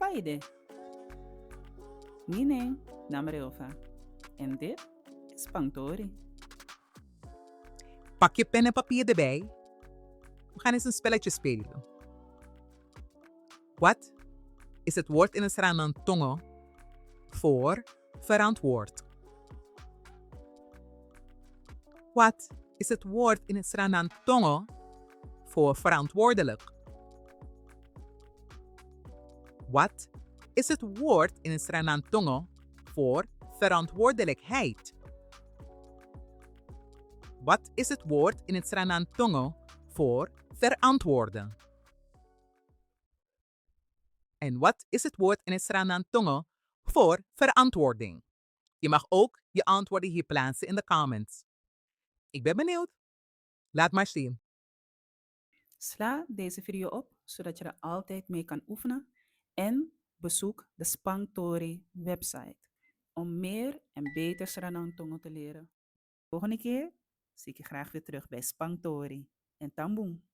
Kaide. Mine Namreova. En dit is Spang Torie. Pak je pen en papier erbij. We gaan eens een spelletje spelen. Wat is het woord in het Surinaamse tongo voor verantwoord? Wat is het woord in het Surinaamse tongo voor verantwoordelijk? Wat is het woord in het Surinaamse tongo voor verantwoordelijkheid? Wat is het woord in het Surinaamse tongo voor verantwoorden? En wat is het woord in het Surinaamse tongo voor verantwoording? Je mag ook je antwoorden hier plaatsen in de comments. Ik ben benieuwd. Laat maar zien. Sla deze video op, zodat je er altijd mee kan oefenen. En bezoek de Spang Torie website om meer en beter Surinaamse te leren. Volgende keer zie ik je graag weer terug bij Spang Torie. En tamboen.